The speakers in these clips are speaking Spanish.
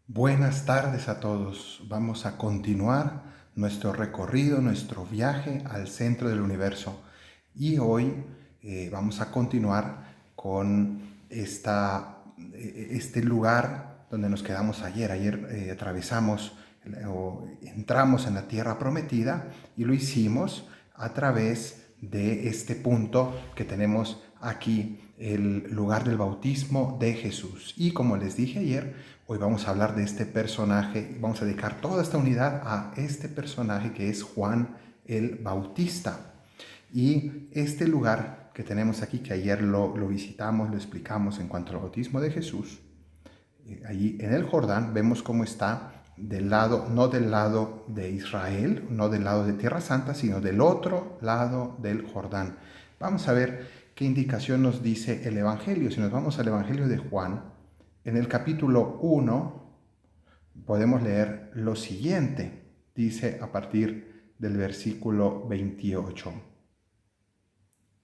Buenas tardes a todos. Vamos a continuar nuestro recorrido, nuestro viaje al centro del universo. Y hoy vamos a continuar con este lugar donde nos quedamos ayer. Ayer atravesamos o entramos en la tierra prometida y lo hicimos a través de este punto que tenemos aquí, el lugar del bautismo de Jesús. Y como les dije ayer, hoy vamos a hablar de este personaje, vamos a dedicar toda esta unidad a este personaje que es Juan el Bautista. Y este lugar que tenemos aquí, que ayer lo visitamos, lo explicamos en cuanto al bautismo de Jesús, allí en el Jordán vemos cómo está del lado, no del lado de Israel, no del lado de Tierra Santa, sino del otro lado del Jordán. Vamos a ver qué indicación nos dice el Evangelio. Si nos vamos al Evangelio de Juan, en el capítulo 1 podemos leer lo siguiente. Dice a partir del versículo 28,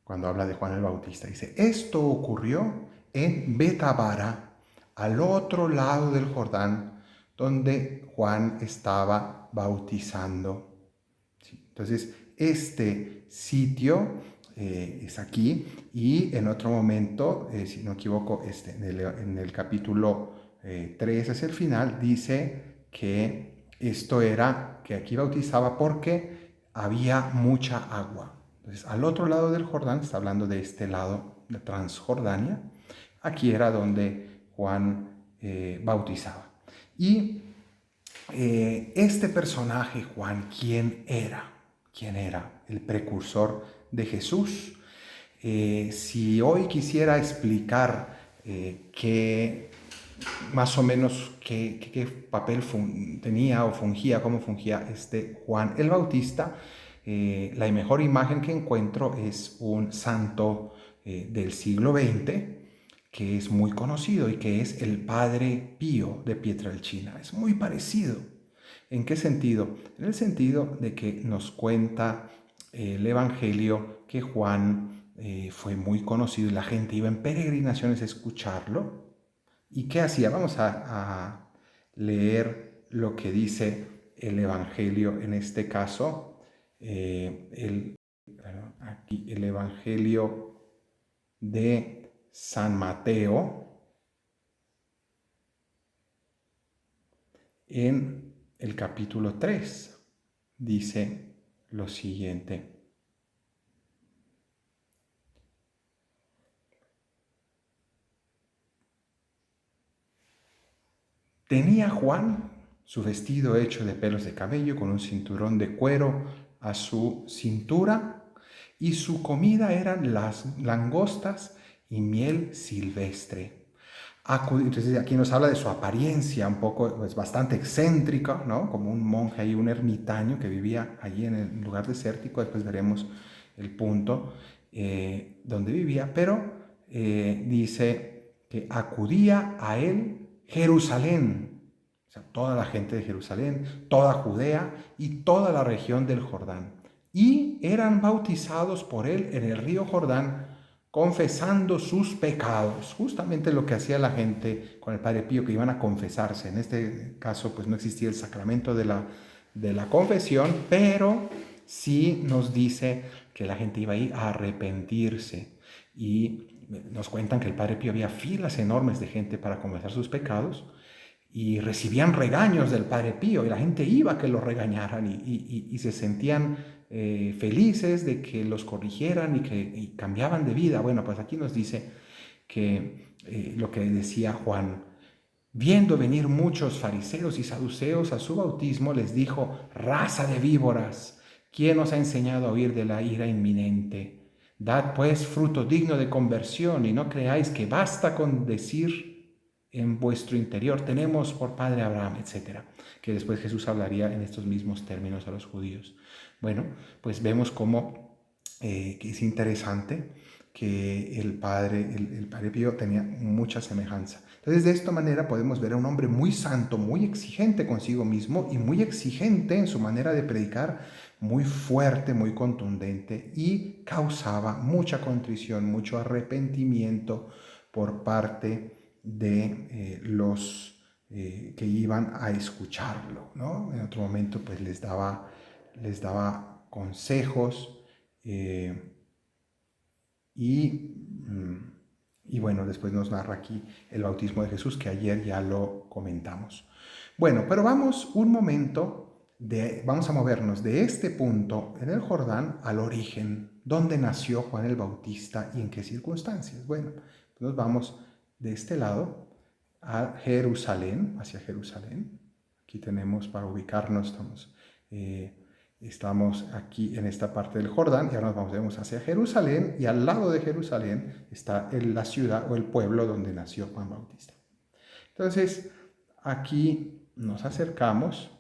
cuando habla de Juan el Bautista. Dice, esto ocurrió en Betabara, al otro lado del Jordán, donde Juan estaba bautizando. ¿Sí? Entonces, este sitio es aquí y en otro momento, si no me equivoco, en el capítulo 3 hacia el final, dice que esto era, que aquí bautizaba porque había mucha agua. Entonces, al otro lado del Jordán, está hablando de este lado de Transjordania, aquí era donde Juan bautizaba. Y este personaje, Juan, ¿quién era? ¿Quién era? El precursor de Jesús. Si hoy quisiera explicar más o menos qué papel tenía o fungía, cómo fungía este Juan el Bautista, la mejor imagen que encuentro es un santo del siglo XX que es muy conocido y que es el Padre Pío de Pietrelcina. Es muy parecido. ¿En qué sentido? En el sentido de que nos cuenta el Evangelio que Juan fue muy conocido y la gente iba en peregrinaciones a escucharlo. ¿Y qué hacía? Vamos a leer lo que dice el Evangelio en este caso. Aquí el Evangelio de San Mateo en el capítulo 3 dice lo siguiente. Tenía Juan su vestido hecho de pelos de camello con un cinturón de cuero a su cintura y su comida eran las langostas y miel silvestre. Entonces aquí nos habla de su apariencia un poco, pues bastante excéntrica, ¿no? Como un monje y un ermitaño que vivía allí en el lugar desértico. Después veremos el punto donde vivía, pero dice que acudía a él Jerusalén, o sea, toda la gente de Jerusalén, toda Judea y toda la región del Jordán. Y eran bautizados por él en el río Jordán, confesando sus pecados. Justamente lo que hacía la gente con el Padre Pío, que iban a confesarse. En este caso, pues no existía el sacramento de la confesión, pero sí nos dice que la gente iba ahí a arrepentirse. Y nos cuentan que el Padre Pío había filas enormes de gente para confesar sus pecados y recibían regaños del Padre Pío y la gente iba a que los regañaran y se sentían felices de que los corrigieran y cambiaban de vida. Bueno, pues aquí nos dice que lo que decía Juan, viendo venir muchos fariseos y saduceos a su bautismo, les dijo, raza de víboras, ¿quién os ha enseñado a huir de la ira inminente? Dad pues fruto digno de conversión y no creáis que basta con decir en vuestro interior, tenemos por padre Abraham, etc. Que después Jesús hablaría en estos mismos términos a los judíos. Bueno, pues vemos cómo que es interesante que el padre Pío tenía mucha semejanza. Entonces, de esta manera podemos ver a un hombre muy santo, muy exigente consigo mismo y muy exigente en su manera de predicar, muy fuerte, muy contundente y causaba mucha contrición, mucho arrepentimiento por parte de los que iban a escucharlo, ¿no? En otro momento pues les daba consejos y, y bueno, después nos narra aquí el bautismo de Jesús, que ayer ya lo comentamos. Bueno, pero vamos un momento, vamos a movernos de este punto en el Jordán al origen, dónde nació Juan el Bautista y en qué circunstancias. Bueno, nos vamos de este lado a Jerusalén, hacia Jerusalén. Aquí tenemos para ubicarnos, estamos aquí en esta parte del Jordán y ahora nos vamos hacia Jerusalén y al lado de Jerusalén está la ciudad o el pueblo donde nació Juan Bautista. Entonces, aquí nos acercamos,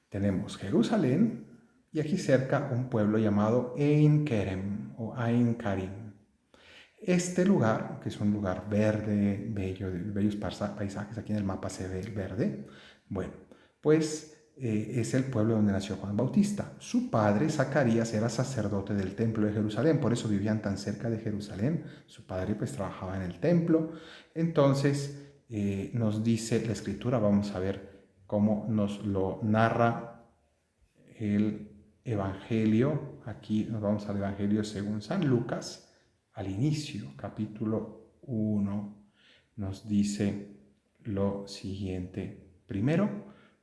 tenemos Jerusalén y aquí cerca un pueblo llamado Ein Kerem o Ein Karim. Este lugar, que es un lugar verde, bello, de bellos paisajes, aquí en el mapa se ve el verde, bueno, pues es el pueblo donde nació Juan Bautista. Su padre, Zacarías, era sacerdote del templo de Jerusalén, por eso vivían tan cerca de Jerusalén. Su padre pues trabajaba en el templo. Entonces nos dice la escritura, vamos a ver cómo nos lo narra el Evangelio. Aquí nos vamos al Evangelio según San Lucas. Al inicio, capítulo 1, nos dice lo siguiente. Primero,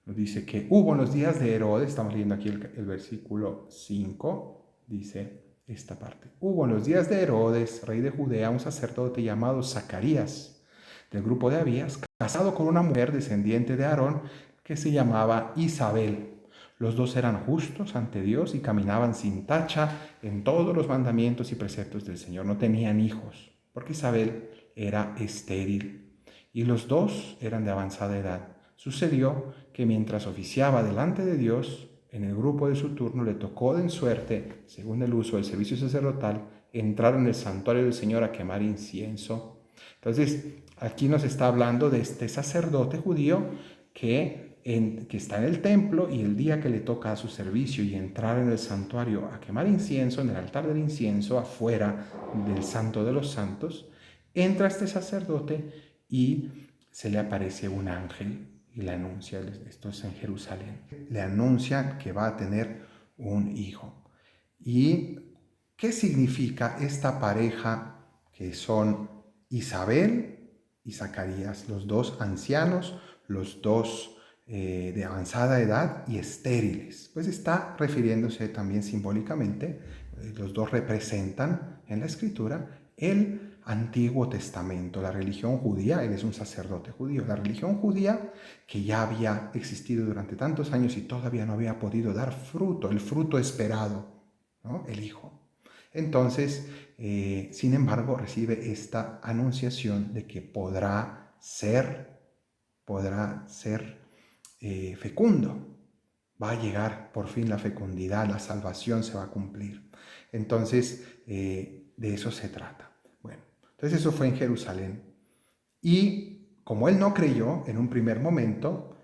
nos dice que hubo en los días de Herodes, estamos leyendo aquí el versículo 5, dice esta parte. Hubo en los días de Herodes, rey de Judea, un sacerdote llamado Zacarías, del grupo de Abías, casado con una mujer descendiente de Aarón que se llamaba Isabel. Los dos eran justos ante Dios y caminaban sin tacha en todos los mandamientos y preceptos del Señor. No tenían hijos, porque Isabel era estéril y los dos eran de avanzada edad. Sucedió que mientras oficiaba delante de Dios, en el grupo de su turno le tocó de suerte, según el uso del servicio sacerdotal, entrar en el santuario del Señor a quemar incienso. Entonces, aquí nos está hablando de este sacerdote judío que está en el templo y el día que le toca a su servicio y entrar en el santuario a quemar incienso, en el altar del incienso, afuera del santo de los santos, entra este sacerdote y se le aparece un ángel y le anuncia, esto es en Jerusalén, le anuncia que va a tener un hijo. ¿Y qué significa esta pareja que son Isabel y Zacarías, los dos ancianos, los dos de avanzada edad y estériles? Pues está refiriéndose también simbólicamente, los dos representan en la escritura el Antiguo Testamento, la religión judía. Él es un sacerdote judío. La religión judía que ya había existido durante tantos años y todavía no había podido dar fruto, el fruto esperado, ¿no? El Hijo. Entonces, sin embargo, recibe esta anunciación de que podrá ser fecundo. Va a llegar por fin la fecundidad, la salvación se va a cumplir. Entonces, de eso se trata. Bueno, entonces eso fue en Jerusalén. Y como él no creyó en un primer momento,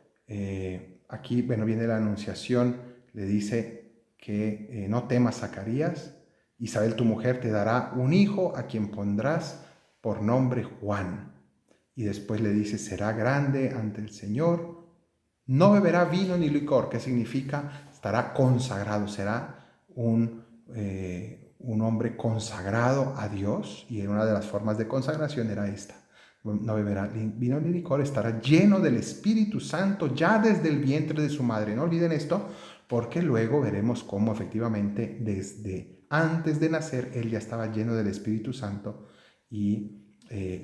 aquí, bueno, viene la anunciación, le dice que no temas, Zacarías, Isabel tu mujer te dará un hijo a quien pondrás por nombre Juan. Y después le dice, será grande ante el Señor, no beberá vino ni licor. ¿Qué significa? Estará consagrado, será un hombre consagrado a Dios, y una de las formas de consagración era esta. No beberá vino ni licor, estará lleno del Espíritu Santo ya desde el vientre de su madre. No olviden esto, porque luego veremos cómo efectivamente desde antes de nacer él ya estaba lleno del Espíritu Santo, y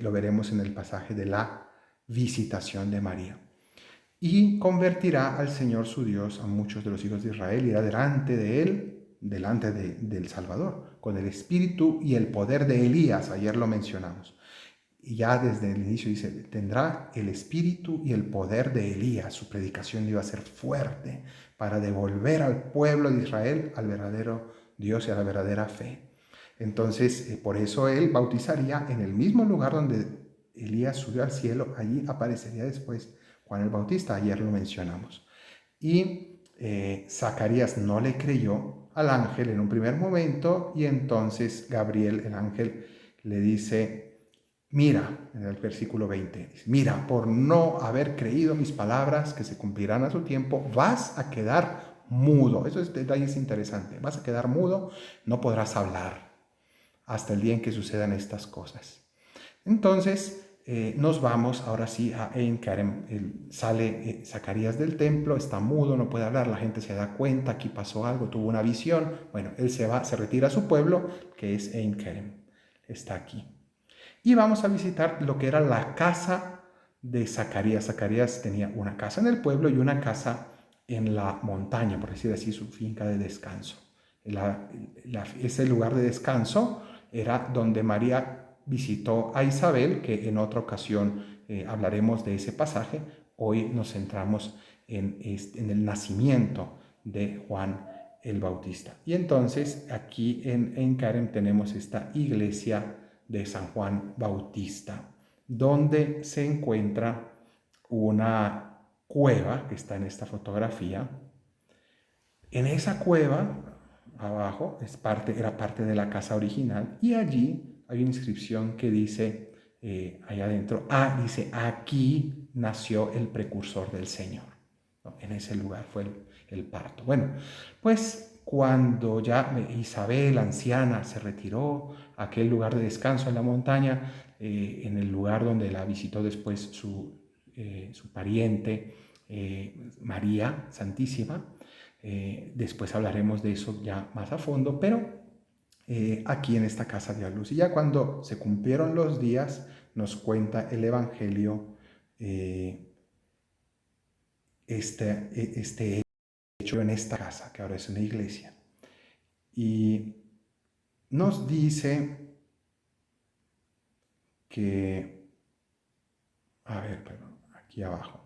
lo veremos en el pasaje de la visitación de María. Y convertirá al Señor su Dios a muchos de los hijos de Israel, irá delante de él, delante del Salvador, con el espíritu y el poder de Elías. Ayer lo mencionamos. Y ya desde el inicio dice, tendrá el espíritu y el poder de Elías. Su predicación iba a ser fuerte para devolver al pueblo de Israel al verdadero Dios y a la verdadera fe. Entonces, por eso él bautizaría en el mismo lugar donde Elías subió al cielo. Allí aparecería después Juan el Bautista. Ayer lo mencionamos. Y Zacarías no le creyó al ángel en un primer momento, y entonces Gabriel, el ángel, le dice Mira, en el versículo 20, dice, mira, por no haber creído mis palabras que se cumplirán a su tiempo, vas a quedar mudo. Eso es detalle es interesante. Vas a quedar mudo, no podrás hablar hasta el día en que sucedan estas cosas. Entonces, nos vamos ahora sí a Ein Karem. Sale Zacarías del templo, está mudo, no puede hablar, la gente se da cuenta, aquí pasó algo, tuvo una visión. Bueno, él se va, se retira a su pueblo, que es Ein Karem. Está aquí. Y vamos a visitar lo que era la casa de Zacarías. Zacarías tenía una casa en el pueblo y una casa en la montaña, por decir así, su finca de descanso. Ese lugar de descanso era donde María visitó a Isabel, que en otra ocasión hablaremos de ese pasaje. Hoy nos centramos en el nacimiento de Juan el Bautista. Y entonces aquí en Karem tenemos esta iglesia de San Juan Bautista, donde se encuentra una cueva que está en esta fotografía. En esa cueva, abajo, era parte de la casa original y allí hay una inscripción que dice, allá adentro, dice, aquí nació el precursor del Señor. ¿No? En ese lugar fue el parto. Bueno, pues cuando ya Isabel, anciana, se retiró a aquel lugar de descanso en la montaña, en el lugar donde la visitó después su pariente, María Santísima. Después hablaremos de eso ya más a fondo, pero aquí en esta casa dio a luz. Y ya cuando se cumplieron los días, nos cuenta el Evangelio este hecho en esta casa, que ahora es una iglesia. Y nos dice que, perdón, aquí abajo.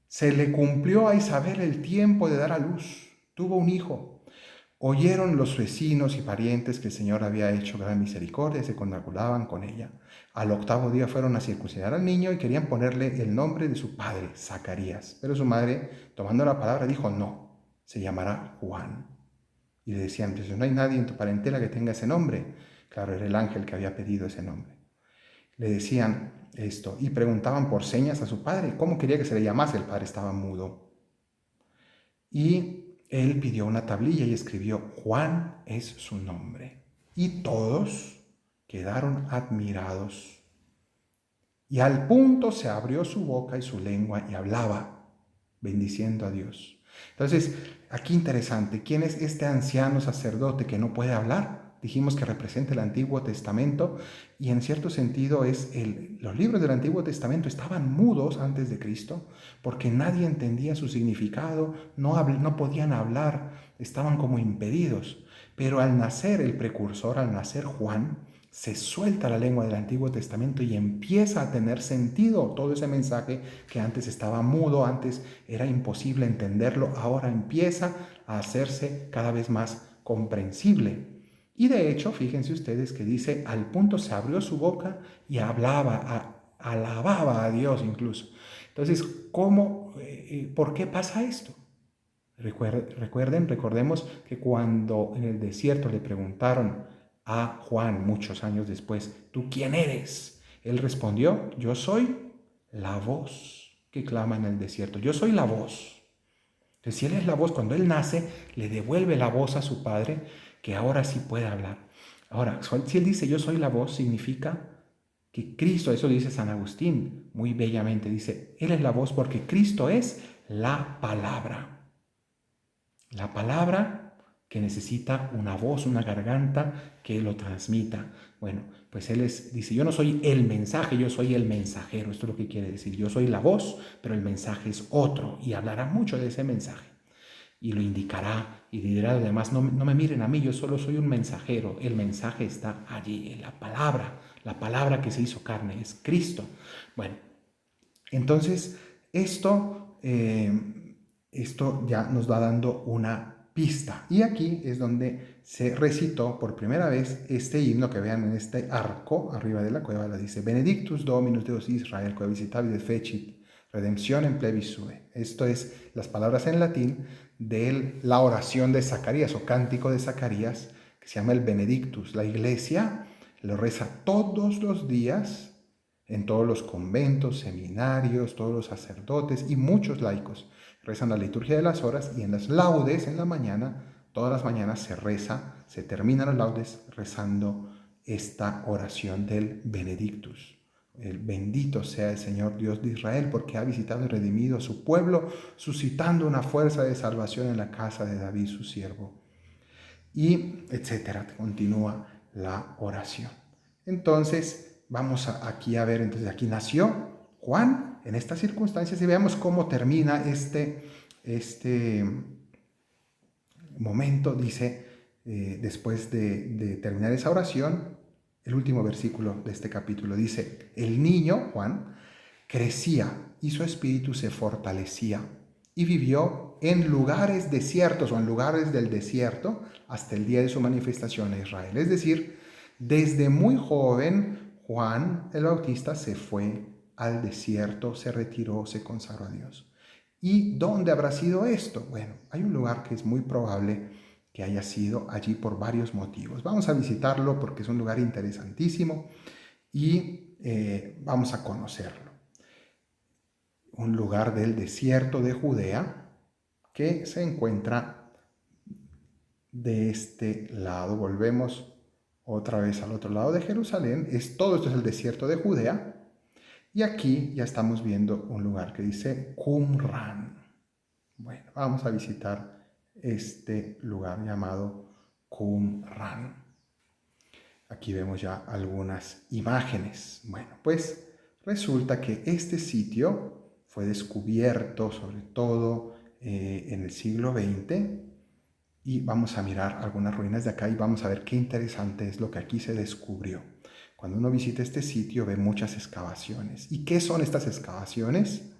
Se le cumplió a Isabel el tiempo de dar a luz. Tuvo un hijo. Oyeron los vecinos y parientes que el Señor había hecho gran misericordia y se congratulaban con ella. Al 8º día fueron a circuncidar al niño y querían ponerle el nombre de su padre, Zacarías. Pero su madre, tomando la palabra, dijo, no, se llamará Juan. Y le decían, pues no hay nadie en tu parentela que tenga ese nombre. Claro, era el ángel que había pedido ese nombre. Le decían esto y preguntaban por señas a su padre cómo quería que se le llamase. El padre estaba mudo. Y él pidió una tablilla y escribió, Juan es su nombre. Y todos quedaron admirados. Y al punto se abrió su boca y su lengua y hablaba, bendiciendo a Dios. Entonces, aquí interesante, ¿quién es este anciano sacerdote que no puede hablar? Dijimos que representa el Antiguo Testamento y en cierto sentido los libros del Antiguo Testamento estaban mudos antes de Cristo porque nadie entendía su significado, no podían hablar, estaban como impedidos. Pero al nacer el precursor, al nacer Juan, se suelta la lengua del Antiguo Testamento y empieza a tener sentido todo ese mensaje que antes estaba mudo, antes era imposible entenderlo, ahora empieza a hacerse cada vez más comprensible. Y de hecho, fíjense ustedes que dice, al punto se abrió su boca y hablaba, alababa a Dios incluso. Entonces, ¿por qué pasa esto? Recordemos que cuando en el desierto le preguntaron a Juan muchos años después, ¿tú quién eres? Él respondió, yo soy la voz que clama en el desierto. Yo soy la voz. Entonces, si Él es la voz, cuando Él nace, le devuelve la voz a su Padre, que ahora sí puede hablar. Ahora, si Él dice, yo soy la voz, significa que Cristo, eso dice San Agustín muy bellamente, dice, Él es la voz porque Cristo es la palabra. La palabra que necesita una voz, una garganta que lo transmita. Bueno, pues Él dice, yo no soy el mensaje, yo soy el mensajero. Esto es lo que quiere decir. Yo soy la voz, pero el mensaje es otro y hablará mucho de ese mensaje. Y lo indicará y dirá además, no me miren a mí, yo solo soy un mensajero. El mensaje está allí, en la palabra que se hizo carne, es Cristo. Bueno, entonces esto ya nos va dando una pista. Y aquí es donde se recitó por primera vez este himno que vean en este arco arriba de la cueva. La dice, Benedictus Dominus Deus Israel, quae visitavis fecit redemptionem plebis sue. Esto es las palabras en latín de la oración de Zacarías o cántico de Zacarías, que se llama el Benedictus. La iglesia lo reza todos los días en todos los conventos, seminarios, todos los sacerdotes y muchos laicos rezan la liturgia de las horas, y en las laudes en la mañana, todas las mañanas se reza, se terminan las laudes rezando esta oración del Benedictus. El bendito sea el Señor Dios de Israel, porque ha visitado y redimido a su pueblo, suscitando una fuerza de salvación en la casa de David, su siervo. Y etcétera, continúa la oración. Entonces, vamos aquí a ver, entonces aquí nació Juan en estas circunstancias, y veamos cómo termina este momento. Dice, después de terminar esa oración, el último versículo de este capítulo dice: el niño, Juan, crecía y su espíritu se fortalecía y vivió en lugares desiertos o en lugares del desierto hasta el día de su manifestación a Israel. Es decir, desde muy joven, Juan el Bautista se fue al desierto, se retiró, se consagró a Dios. ¿Y dónde habrá sido esto? Bueno, hay un lugar que es muy probable que haya sido allí por varios motivos. Vamos a visitarlo porque es un lugar interesantísimo y vamos a conocerlo. Un lugar del desierto de Judea que se encuentra de este lado. Volvemos otra vez al otro lado de Jerusalén. Todo esto es el desierto de Judea. Y aquí ya estamos viendo un lugar que dice Qumran. Bueno, vamos a visitar este lugar llamado Qumran. Aquí vemos ya algunas imágenes. Bueno, pues resulta que este sitio fue descubierto sobre todo en el siglo XX, y vamos a mirar algunas ruinas de acá y vamos a ver qué interesante es lo que aquí se descubrió. Cuando uno visita este sitio ve muchas excavaciones. ¿Y qué son estas excavaciones?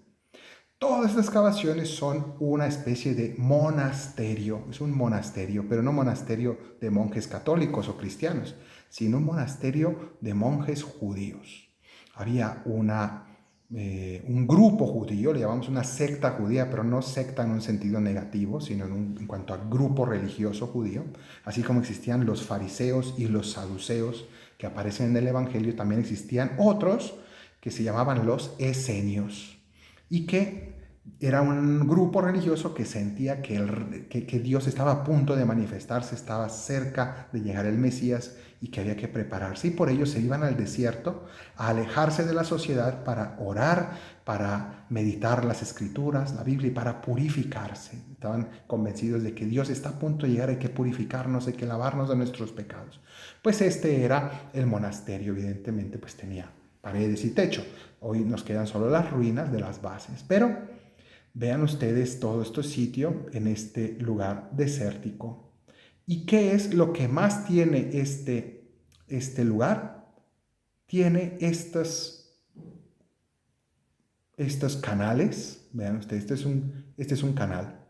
Todas estas excavaciones son una especie de monasterio. Es un monasterio, pero no monasterio de monjes católicos o cristianos, sino un monasterio de monjes judíos. Había un grupo judío, le llamamos una secta judía, pero no secta en un sentido negativo, sino en cuanto a grupo religioso judío. Así como existían los fariseos y los saduceos que aparecen en el Evangelio, también existían otros que se llamaban los esenios, y que era un grupo religioso que sentía que Dios estaba a punto de manifestarse, estaba cerca de llegar el Mesías y que había que prepararse. Y por ello se iban al desierto a alejarse de la sociedad para orar, para meditar las Escrituras, la Biblia, y para purificarse. Estaban convencidos de que Dios está a punto de llegar, hay que purificarnos, hay que lavarnos de nuestros pecados. Pues este era el monasterio. Evidentemente pues tenía paredes y techo. Hoy nos quedan solo las ruinas de las bases, pero vean ustedes todo este sitio en este lugar desértico. ¿Y qué es lo que más tiene este lugar? Tiene estos canales. Vean ustedes, este es un canal.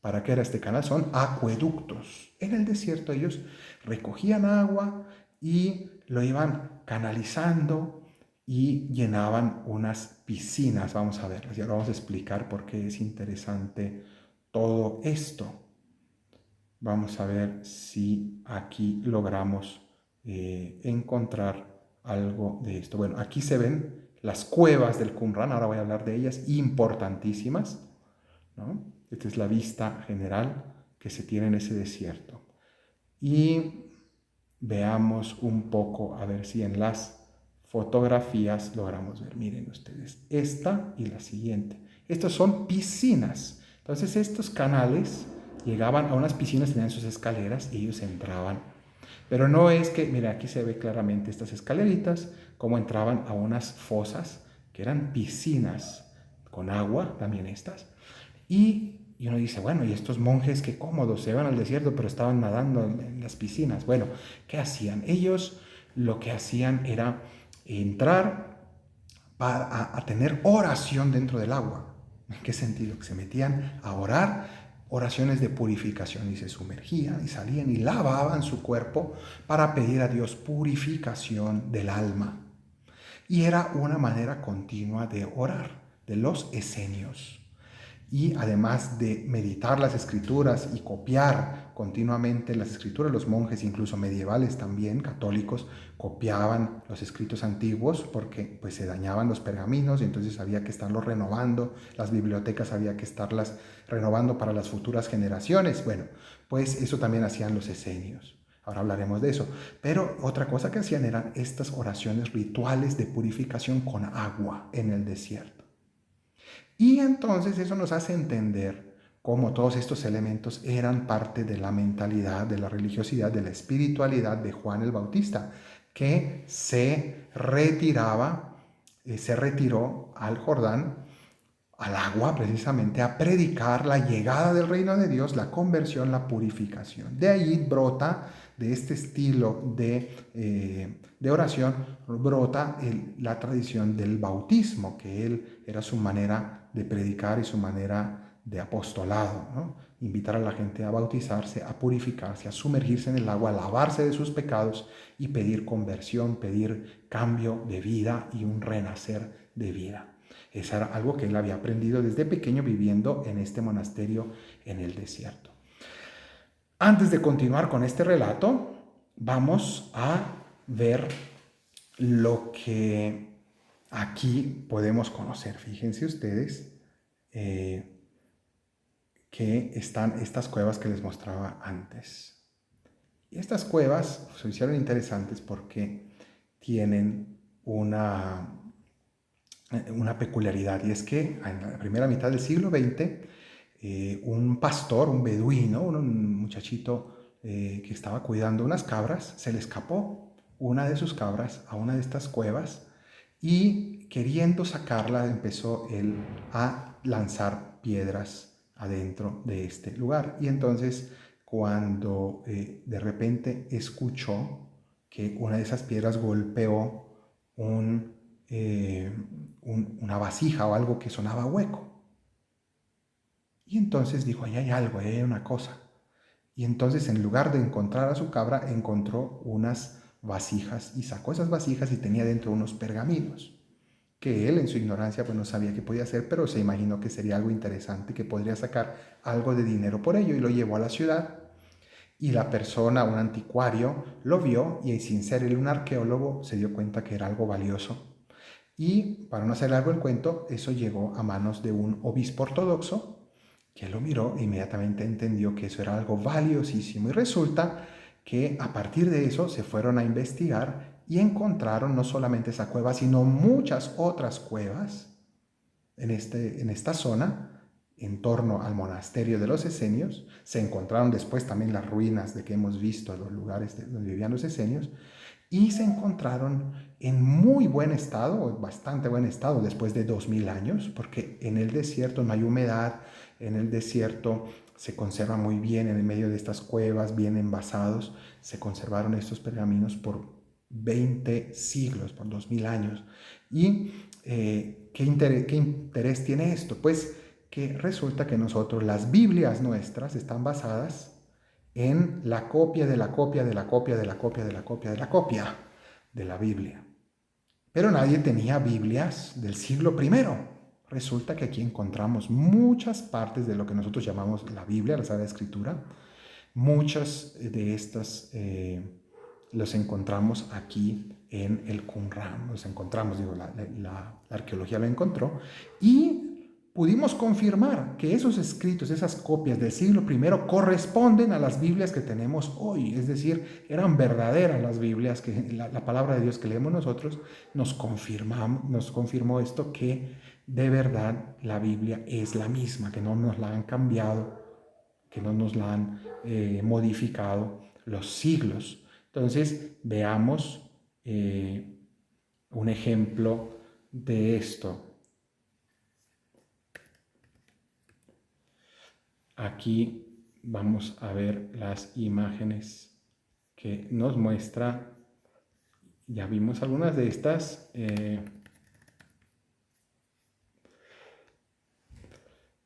¿Para qué era este canal? Son acueductos. En el desierto ellos recogían agua y lo iban canalizando y llenaban unas piscinas. Vamos a verlas y ahora vamos a explicar por qué es interesante todo esto. Vamos a ver si aquí logramos encontrar algo de esto. Bueno, aquí se ven las cuevas del Qumran. Ahora voy a hablar de ellas, importantísimas, ¿no? Esta es la vista general que se tiene en ese desierto. Y veamos un poco, a ver si en las fotografías logramos ver. Miren ustedes, esta y la siguiente. Estas son piscinas. Entonces estos canales llegaban a unas piscinas, tenían sus escaleras y ellos entraban. Pero no es que, mira, aquí se ve claramente estas escaleritas, cómo entraban a unas fosas que eran piscinas con agua, también estas. Y uno dice, bueno, y estos monjes qué cómodos, se van al desierto, pero estaban nadando en las piscinas. Bueno, ¿qué hacían? Ellos lo que hacían era entrar a tener oración dentro del agua. ¿En qué sentido? Que se metían a orar, oraciones de purificación, y se sumergían y salían y lavaban su cuerpo para pedir a Dios purificación del alma. Y era una manera continua de orar de los esenios. Y además de meditar las escrituras y copiar continuamente las escrituras, los monjes, incluso medievales también, católicos, copiaban los escritos antiguos porque pues se dañaban los pergaminos y entonces había que estarlos renovando, las bibliotecas había que estarlas renovando para las futuras generaciones. Bueno, pues eso también hacían los esenios. Ahora hablaremos de eso. Pero otra cosa que hacían eran estas oraciones rituales de purificación con agua en el desierto. Y entonces eso nos hace entender cómo todos estos elementos eran parte de la mentalidad, de la religiosidad, de la espiritualidad de Juan el Bautista, que se retiró al Jordán, al agua precisamente, a predicar la llegada del reino de Dios, la conversión, la purificación. De ahí brota, de este estilo de oración, brota la tradición del bautismo, que él era su manera de predicar y su manera de apostolado, ¿no? Invitar a la gente a bautizarse, a purificarse, a sumergirse en el agua, a lavarse de sus pecados y pedir conversión, pedir cambio de vida y un renacer de vida. Eso era algo que él había aprendido desde pequeño viviendo en este monasterio en el desierto. Antes de continuar con este relato, vamos a ver lo que aquí podemos conocer. Fíjense ustedes que están estas cuevas que les mostraba antes. Y estas cuevas se hicieron interesantes porque tienen una peculiaridad, y es que en la primera mitad del siglo XX, un pastor, un beduino, un muchachito que estaba cuidando unas cabras, se le escapó una de sus cabras a una de estas cuevas y queriendo sacarla empezó él a lanzar piedras adentro de este lugar. Y entonces cuando de repente escuchó que una de esas piedras golpeó una vasija o algo que sonaba hueco. Y entonces dijo, ahí hay algo, ahí hay una cosa. Y entonces en lugar de encontrar a su cabra, encontró unas vasijas y sacó esas vasijas y tenía dentro unos pergaminos, que él en su ignorancia pues no sabía qué podía hacer, pero se imaginó que sería algo interesante, que podría sacar algo de dinero por ello, y lo llevó a la ciudad. Y la persona, un anticuario, lo vio y sin ser él un arqueólogo se dio cuenta que era algo valioso. Y para no hacer largo el cuento, eso llegó a manos de un obispo ortodoxo que lo miró e inmediatamente entendió que eso era algo valiosísimo. Y resulta que a partir de eso se fueron a investigar y encontraron no solamente esa cueva, sino muchas otras cuevas en esta zona, en torno al monasterio de los esenios. Se encontraron después también las ruinas de que hemos visto, los lugares donde vivían los esenios, y se encontraron en muy buen estado, bastante buen estado, después de 2000 años, porque en el desierto no hay humedad, en el desierto se conserva muy bien, en el medio de estas cuevas, bien envasados, se conservaron estos pergaminos por 20 siglos, por 2000 años. ¿Y qué interés tiene esto? Pues que resulta que nosotros, las Biblias nuestras, están basadas en la copia de la copia de la copia de la copia de la copia de la copia de la Biblia. Pero nadie tenía Biblias del siglo I. Resulta que aquí encontramos muchas partes de lo que nosotros llamamos la Biblia, la Sagrada Escritura. Muchas de estas los encontramos aquí en el Qumran. Los encontramos, la arqueología lo encontró. Y pudimos confirmar que esos escritos, esas copias del siglo I corresponden a las Biblias que tenemos hoy. Es decir, eran verdaderas las Biblias, que la palabra de Dios que leemos nosotros nos confirmó esto, que de verdad la Biblia es la misma, que no nos la han cambiado, que no nos la han modificado los siglos. Entonces, veamos un ejemplo de esto. Aquí vamos a ver las imágenes que nos muestra. Ya vimos algunas de estas.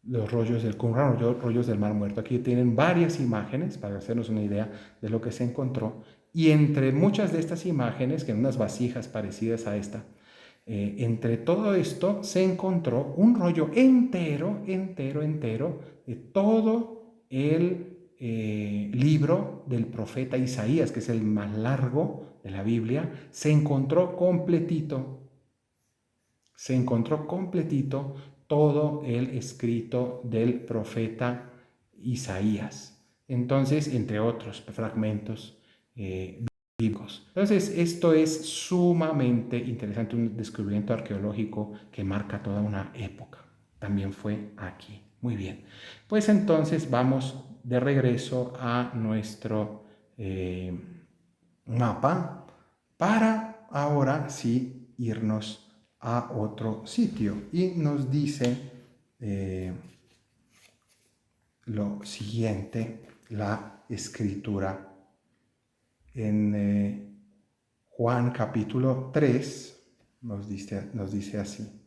Los rollos del Qumran, rollos del Mar Muerto. Aquí tienen varias imágenes para hacernos una idea de lo que se encontró. Y entre muchas de estas imágenes, que en unas vasijas parecidas a esta, Entre todo esto se encontró un rollo entero de todo el libro del profeta Isaías, que es el más largo de la Biblia. Se encontró completito todo el escrito del profeta Isaías. Entonces, entre otros fragmentos bíblicos. Entonces, esto es sumamente interesante, un descubrimiento arqueológico que marca toda una época. También fue aquí. Muy bien. Pues entonces vamos de regreso a nuestro mapa para ahora sí irnos a otro sitio. Y nos dice lo siguiente, la escritura en Juan capítulo 3 nos dice así.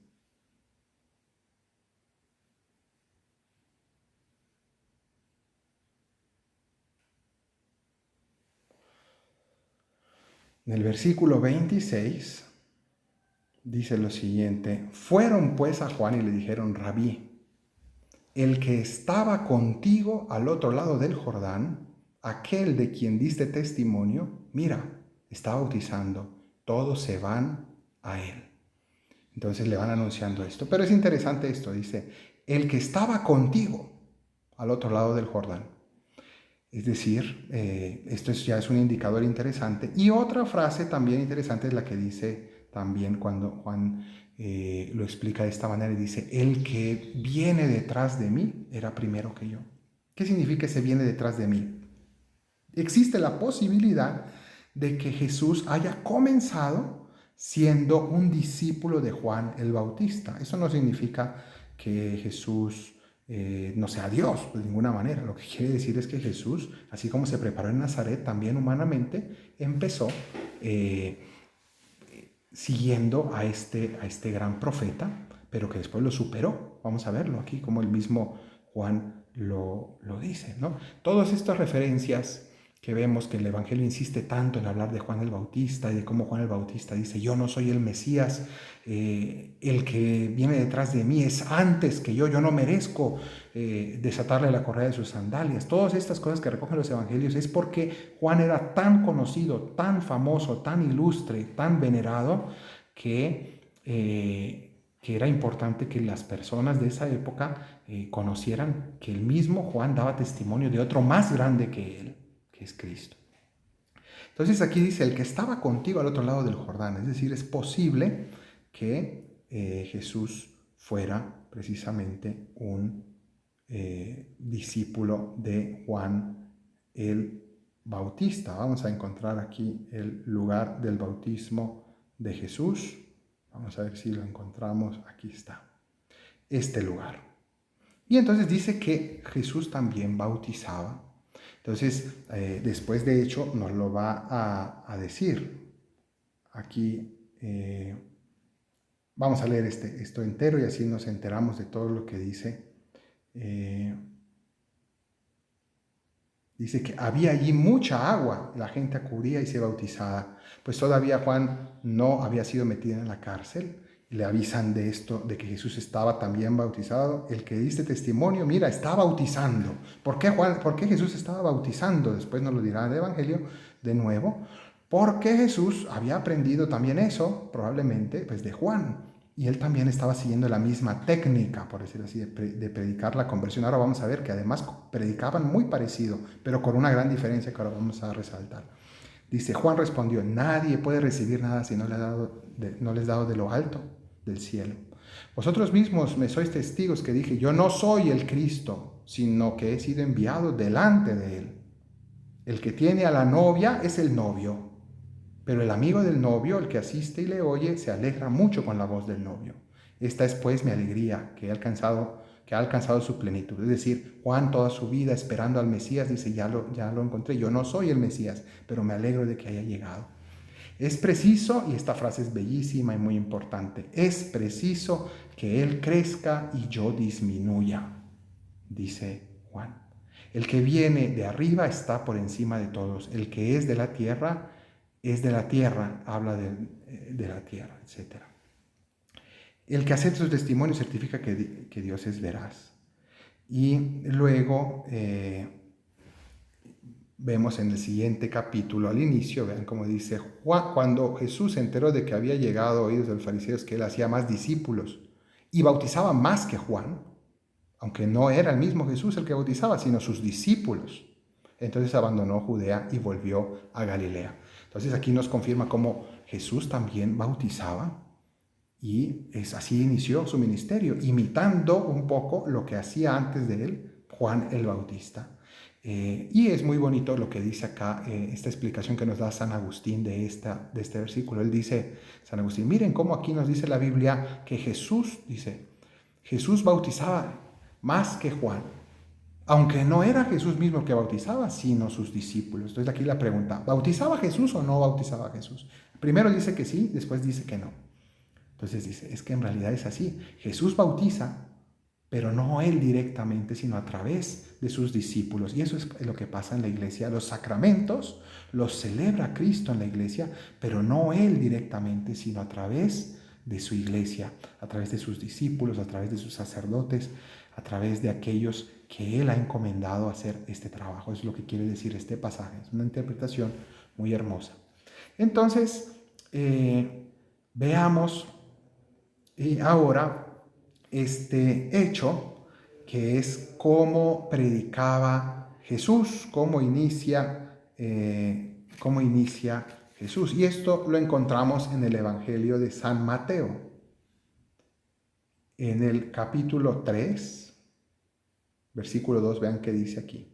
En el versículo 26 dice lo siguiente: fueron pues a Juan y le dijeron: Rabí, el que estaba contigo al otro lado del Jordán, aquel de quien diste testimonio, mira, está bautizando, todos se van a él. Entonces le van anunciando esto. Pero es interesante esto, dice, el que estaba contigo al otro lado del Jordán. Es decir, esto ya es un indicador interesante. Y otra frase también interesante es la que dice también cuando Juan lo explica de esta manera y dice, el que viene detrás de mí era primero que yo. ¿Qué significa ese viene detrás de mí? Existe la posibilidad de que Jesús haya comenzado siendo un discípulo de Juan el Bautista. Eso no significa que Jesús no sea Dios, de ninguna manera. Lo que quiere decir es que Jesús, así como se preparó en Nazaret, también humanamente empezó siguiendo a este gran profeta, pero que después lo superó. Vamos a verlo aquí, como el mismo Juan lo dice, ¿no? Todas estas referencias que vemos que el Evangelio insiste tanto en hablar de Juan el Bautista y de cómo Juan el Bautista dice, yo no soy el Mesías, el que viene detrás de mí es antes que yo no merezco desatarle la correa de sus sandalias. Todas estas cosas que recogen los Evangelios es porque Juan era tan conocido, tan famoso, tan ilustre, tan venerado, que era importante que las personas de esa época conocieran que el mismo Juan daba testimonio de otro más grande que él, que es Cristo. Entonces aquí dice, el que estaba contigo al otro lado del Jordán, es decir, es posible que Jesús fuera precisamente un discípulo de Juan el Bautista. Vamos a encontrar aquí el lugar del bautismo de Jesús. Vamos a ver si lo encontramos. Aquí está, este lugar. Y entonces dice que Jesús también bautizaba. Entonces, después de hecho nos lo va a decir. Aquí vamos a leer esto entero y así nos enteramos de todo lo que dice. Dice que había allí mucha agua, la gente acudía y se bautizaba. Pues todavía Juan no había sido metido en la cárcel. Le avisan de esto, de que Jesús estaba también bautizado. El que diste testimonio, mira, está bautizando. ¿Por qué Jesús estaba bautizando? Después nos lo dirá el Evangelio de nuevo. Porque Jesús había aprendido también eso, probablemente, pues de Juan. Y él también estaba siguiendo la misma técnica, por decirlo así, de predicar la conversión. Ahora vamos a ver que además predicaban muy parecido, pero con una gran diferencia que ahora vamos a resaltar. Dice, Juan respondió, nadie puede recibir nada si no les dado de lo alto del cielo. Vosotros mismos me sois testigos que dije, yo no soy el Cristo, sino que he sido enviado delante de él. El que tiene a la novia es el novio. Pero el amigo del novio, el que asiste y le oye, se alegra mucho con la voz del novio. Esta es pues mi alegría, que ha alcanzado su plenitud. Es decir, Juan toda su vida esperando al Mesías, dice, ya lo encontré, yo no soy el Mesías, pero me alegro de que haya llegado. Es preciso, y esta frase es bellísima y muy importante, es preciso que Él crezca y yo disminuya, dice Juan. El que viene de arriba está por encima de todos. El que es de la tierra, es de la tierra, habla de la tierra, etc. El que acepta su testimonio certifica que Dios es veraz. Y luego vemos en el siguiente capítulo, al inicio, vean cómo dice Juan, cuando Jesús se enteró de que había llegado a oídos de los fariseos que él hacía más discípulos y bautizaba más que Juan, aunque no era el mismo Jesús el que bautizaba, sino sus discípulos. Entonces abandonó Judea y volvió a Galilea. Entonces aquí nos confirma cómo Jesús también bautizaba y así inició su ministerio, imitando un poco lo que hacía antes de él Juan el Bautista. Y es muy bonito lo que dice acá, esta explicación que nos da San Agustín de este versículo. Él dice, San Agustín, miren cómo aquí nos dice la Biblia que Jesús, dice, Jesús bautizaba más que Juan, aunque no era Jesús mismo el que bautizaba, sino sus discípulos. Entonces aquí la pregunta, ¿bautizaba Jesús o no bautizaba Jesús? Primero dice que sí, después dice que no. Entonces dice, es que en realidad es así. Jesús bautiza, pero no él directamente, sino a través de sus discípulos. Y eso es lo que pasa en la iglesia. Los sacramentos los celebra Cristo en la iglesia, pero no él directamente, sino a través de su iglesia, a través de sus discípulos, a través de sus sacerdotes, a través de aquellos que él ha encomendado a hacer este trabajo. Eso es lo que quiere decir este pasaje. Es una interpretación muy hermosa. Entonces, veamos ahora este hecho, que es cómo predicaba Jesús, cómo inicia Jesús. Y esto lo encontramos en el Evangelio de San Mateo, en el capítulo 3, versículo 2, vean qué dice aquí.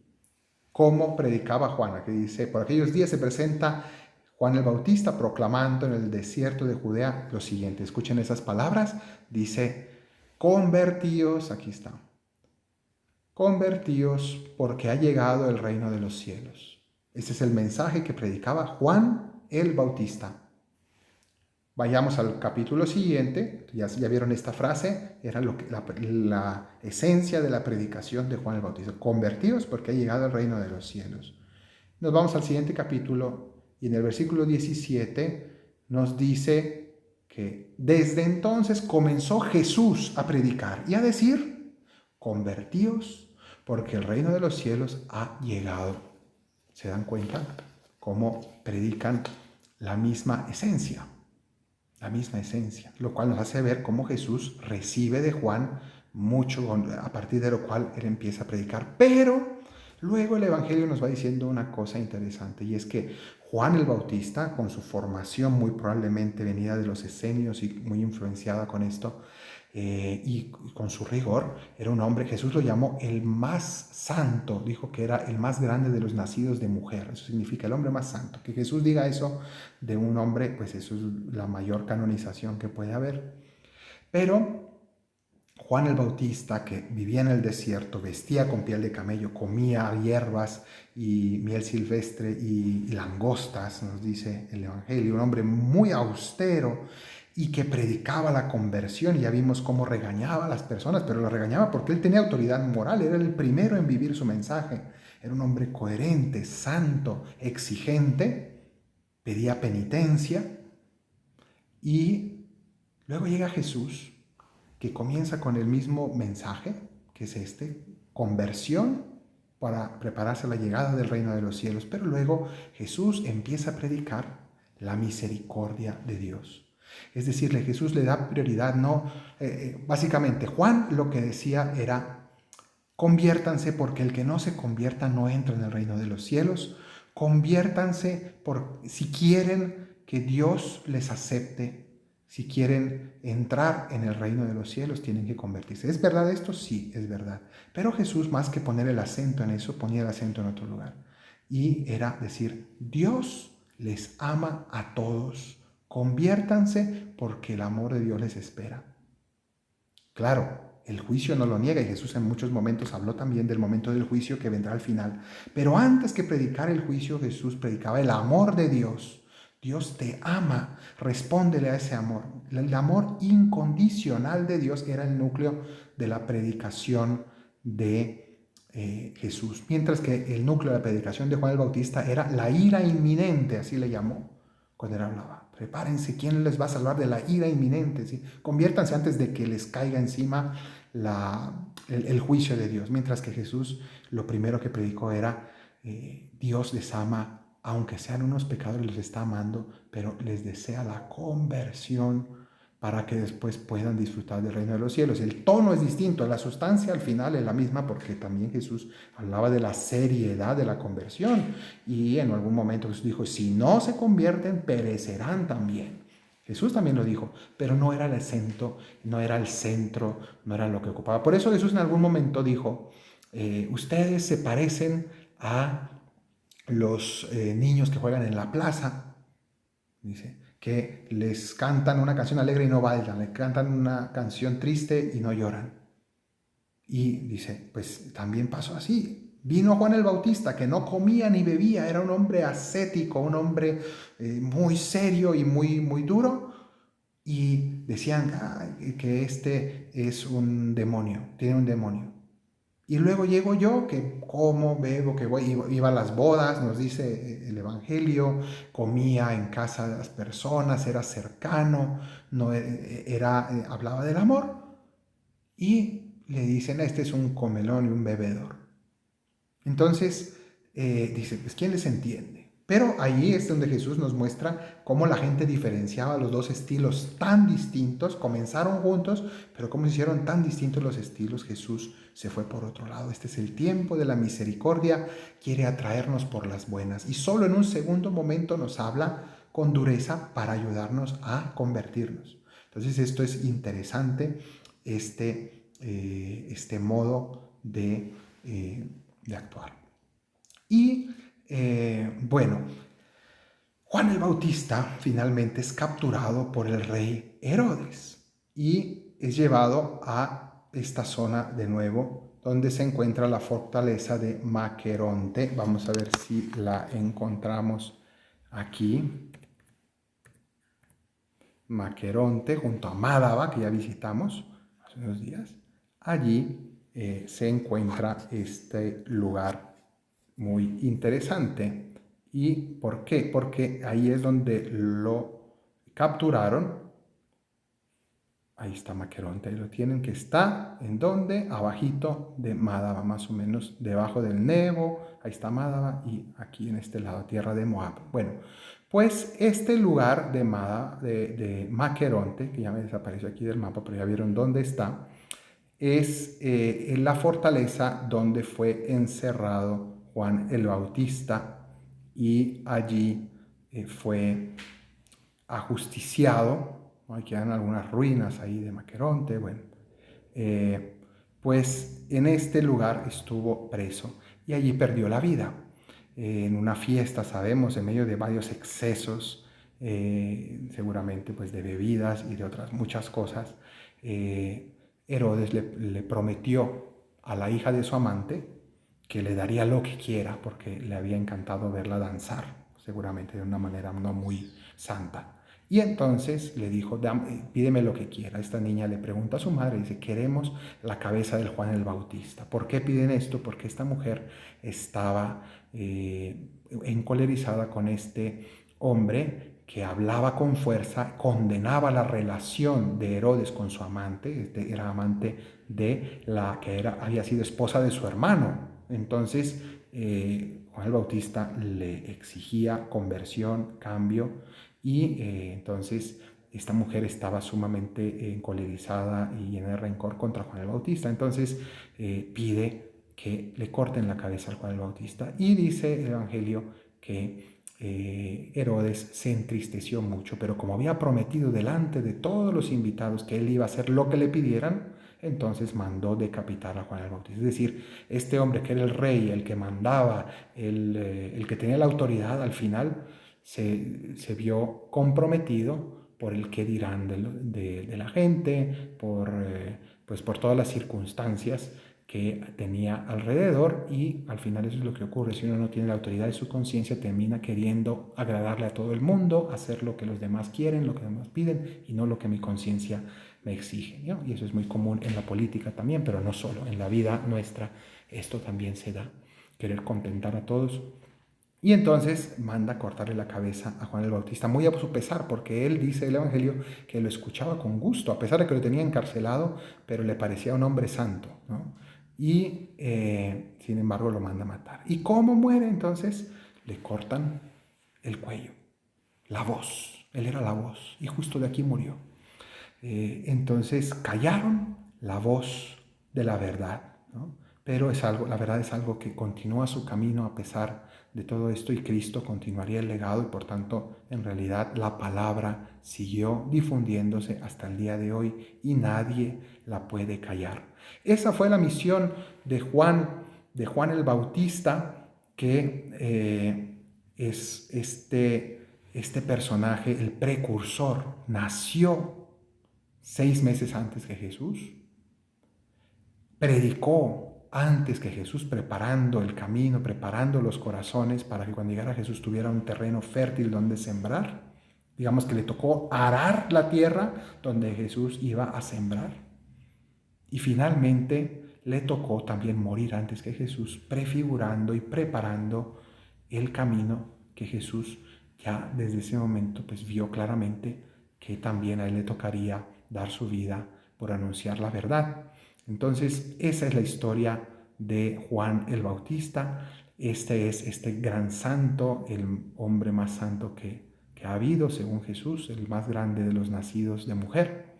Cómo predicaba Juan, aquí dice, por aquellos días se presenta Juan el Bautista proclamando en el desierto de Judea lo siguiente. Escuchen esas palabras, dice, convertíos, aquí está, convertíos porque ha llegado el reino de los cielos. Este es el mensaje que predicaba Juan el Bautista. Vayamos al capítulo siguiente, ya vieron esta frase, era la esencia de la predicación de Juan el Bautista. Convertíos porque ha llegado el reino de los cielos. Nos vamos al siguiente capítulo y en el versículo 17 nos dice que desde entonces comenzó Jesús a predicar y a decir, convertíos porque el reino de los cielos ha llegado. ¿Se dan cuenta cómo predican la misma esencia? La misma esencia, lo cual nos hace ver cómo Jesús recibe de Juan mucho, a partir de lo cual él empieza a predicar. Pero luego el Evangelio nos va diciendo una cosa interesante, y es que Juan el Bautista, con su formación muy probablemente venida de los esenios y muy influenciada con esto, y con su rigor, era un hombre, Jesús lo llamó el más santo, dijo que era el más grande de los nacidos de mujer, eso significa el hombre más santo. Que Jesús diga eso de un hombre, pues eso es la mayor canonización que puede haber. Pero Juan el Bautista, que vivía en el desierto, vestía con piel de camello, comía hierbas y miel silvestre y langostas, nos dice el Evangelio, un hombre muy austero y que predicaba la conversión, y ya vimos cómo regañaba a las personas, pero lo regañaba porque él tenía autoridad moral, era el primero en vivir su mensaje, era un hombre coherente, santo, exigente, pedía penitencia, y luego llega Jesús, que comienza con el mismo mensaje, que es conversión para prepararse a la llegada del reino de los cielos, pero luego Jesús empieza a predicar la misericordia de Dios. Es decir, Jesús le da prioridad, básicamente Juan lo que decía era, conviértanse porque el que no se convierta no entra en el reino de los cielos, conviértanse si quieren que Dios les acepte. Si quieren entrar en el reino de los cielos, tienen que convertirse. ¿Es verdad esto? Sí, es verdad. Pero Jesús, más que poner el acento en eso, ponía el acento en otro lugar. Y era decir, Dios les ama a todos. Conviértanse porque el amor de Dios les espera. Claro, el juicio no lo niega, y Jesús en muchos momentos habló también del momento del juicio que vendrá al final. Pero antes que predicar el juicio, Jesús predicaba el amor de Dios. Dios te ama, respóndele a ese amor. El amor incondicional de Dios era el núcleo de la predicación de Jesús. Mientras que el núcleo de la predicación de Juan el Bautista era la ira inminente, así le llamó cuando él hablaba. prepárense, ¿quién les va a salvar de la ira inminente? ¿Sí? Conviértanse antes de que les caiga encima el juicio de Dios. Mientras que Jesús lo primero que predicó era, Dios les ama, aunque sean unos pecadores, les está amando, pero les desea la conversión para que después puedan disfrutar del reino de los cielos. El tono es distinto, la sustancia al final es la misma, porque también Jesús hablaba de la seriedad de la conversión, y en algún momento Jesús dijo, si no se convierten, perecerán también. Jesús también lo dijo, pero no era el acento, no era el centro, no era lo que ocupaba. Por eso Jesús en algún momento dijo, ustedes se parecen a los niños que juegan en la plaza, dice, que les cantan una canción alegre y no bailan, les cantan una canción triste y no lloran. Y dice, pues también pasó así. Vino Juan el Bautista, que no comía ni bebía, era un hombre ascético, un hombre muy serio y muy duro, y decían que este es un demonio, tiene un demonio. Y luego llego yo, que como, bebo, que voy, iba a las bodas, nos dice el Evangelio, comía en casa de las personas, era cercano, no hablaba del amor, y le dicen, este es un comelón y un bebedor. Entonces, dice, pues ¿quién les entiende? Pero ahí es donde Jesús nos muestra cómo la gente diferenciaba los dos estilos tan distintos, comenzaron juntos, pero cómo se hicieron tan distintos los estilos, Jesús se fue por otro lado. Este es el tiempo de la misericordia, quiere atraernos por las buenas, y solo en un segundo momento nos habla con dureza para ayudarnos a convertirnos. Entonces esto es interesante, este modo de actuar. Y bueno, Juan el Bautista finalmente es capturado por el rey Herodes y es llevado a esta zona de nuevo, donde se encuentra la fortaleza de Maqueronte. Vamos a ver si la encontramos aquí. Maqueronte, junto a Mádaba, que ya visitamos hace unos días. Allí se encuentra este lugar muy interesante. ¿Y por qué? Porque ahí es donde lo capturaron. Ahí está Maqueronte, ahí lo tienen, que está en donde, abajito de Mádaba, más o menos debajo del Nebo. Ahí está Mádaba, y aquí en este lado, tierra de Moab. Bueno, pues este lugar de Maqueronte, que ya me desapareció aquí del mapa, pero ya vieron dónde está, es la fortaleza donde fue encerrado Juan el Bautista, y allí fue ajusticiado, ¿no? Ahí quedan algunas ruinas ahí de Maqueronte. Bueno, pues en este lugar estuvo preso y allí perdió la vida. En una fiesta, sabemos, en medio de varios excesos, seguramente pues de bebidas y de otras muchas cosas, Herodes le prometió a la hija de su amante que le daría lo que quiera, porque le había encantado verla danzar, seguramente de una manera no muy santa. Y entonces le dijo, pídeme lo que quiera. Esta niña le pregunta a su madre, dice, queremos la cabeza del Juan el Bautista. ¿Por qué piden esto? Porque esta mujer estaba encolerizada con este hombre que hablaba con fuerza, condenaba la relación de Herodes con su amante. Este era amante de la que había sido esposa de su hermano. Entonces Juan el Bautista le exigía conversión, cambio, y entonces esta mujer estaba sumamente encolerizada y llena de rencor contra Juan el Bautista. Entonces pide que le corten la cabeza al Juan el Bautista, y dice el Evangelio que Herodes se entristeció mucho, pero como había prometido delante de todos los invitados que él iba a hacer lo que le pidieran, entonces mandó decapitar a Juan el Bautista. Es decir, este hombre que era el rey, el que mandaba, el que tenía la autoridad, al final se vio comprometido por el qué dirán de la gente, pues por todas las circunstancias que tenía alrededor, y al final eso es lo que ocurre. Si uno no tiene la autoridad de su conciencia, termina queriendo agradarle a todo el mundo, hacer lo que los demás quieren, lo que los demás piden, y no lo que mi conciencia me exige, ¿no? Y eso es muy común en la política también, pero no solo, en la vida nuestra esto también se da, querer contentar a todos Y entonces manda cortarle la cabeza a Juan el Bautista, muy a su pesar, porque él dice el Evangelio que lo escuchaba con gusto, a pesar de que lo tenía encarcelado, pero le parecía un hombre santo, ¿no? Y sin embargo lo manda a matar. ¿Y cómo muere entonces? Le cortan el cuello, la voz, él era la voz, y justo de aquí murió. Entonces callaron la voz de la verdad, ¿no? Pero es algo, la verdad es algo que continúa su camino a pesar de todo esto y Cristo continuaría el legado y por tanto en realidad la palabra siguió difundiéndose hasta el día de hoy y nadie la puede callar. Esa fue la misión de Juan el Bautista, que es este personaje, el precursor, nació 6 meses antes que Jesús, predicó antes que Jesús, preparando el camino, preparando los corazones para que cuando llegara Jesús tuviera un terreno fértil donde sembrar. Digamos que le tocó arar la tierra donde Jesús iba a sembrar. Y finalmente le tocó también morir antes que Jesús, prefigurando y preparando el camino que Jesús ya desde ese momento pues vio claramente que también a él le tocaría dar su vida por anunciar la verdad. Entonces, esa es la historia de Juan el Bautista. Este es este gran santo, el hombre más santo que ha habido, según Jesús, el más grande de los nacidos de mujer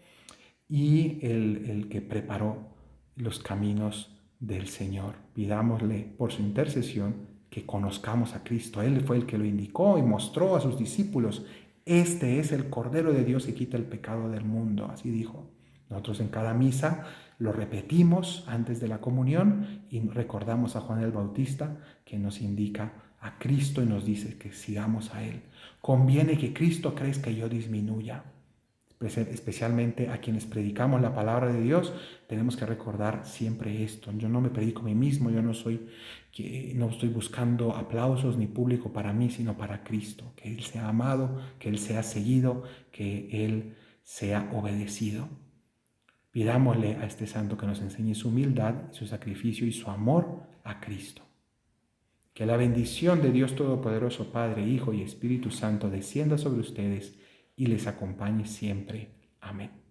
y el que preparó los caminos del Señor. Pidámosle por su intercesión que conozcamos a Cristo. Él fue el que lo indicó y mostró a sus discípulos. Este es el Cordero de Dios que quita el pecado del mundo, así dijo. Nosotros en cada misa lo repetimos antes de la comunión y recordamos a Juan el Bautista que nos indica a Cristo y nos dice que sigamos a Él. Conviene que Cristo crezca y yo disminuya. Especialmente a quienes predicamos la palabra de Dios, tenemos que recordar siempre esto. Yo no me predico a mí mismo, yo no estoy buscando aplausos ni público para mí, sino para Cristo. Que Él sea amado, que Él sea seguido, que Él sea obedecido. Pidámosle a este santo que nos enseñe su humildad, su sacrificio y su amor a Cristo. Que la bendición de Dios Todopoderoso, Padre, Hijo y Espíritu Santo descienda sobre ustedes y les acompañe siempre. Amén.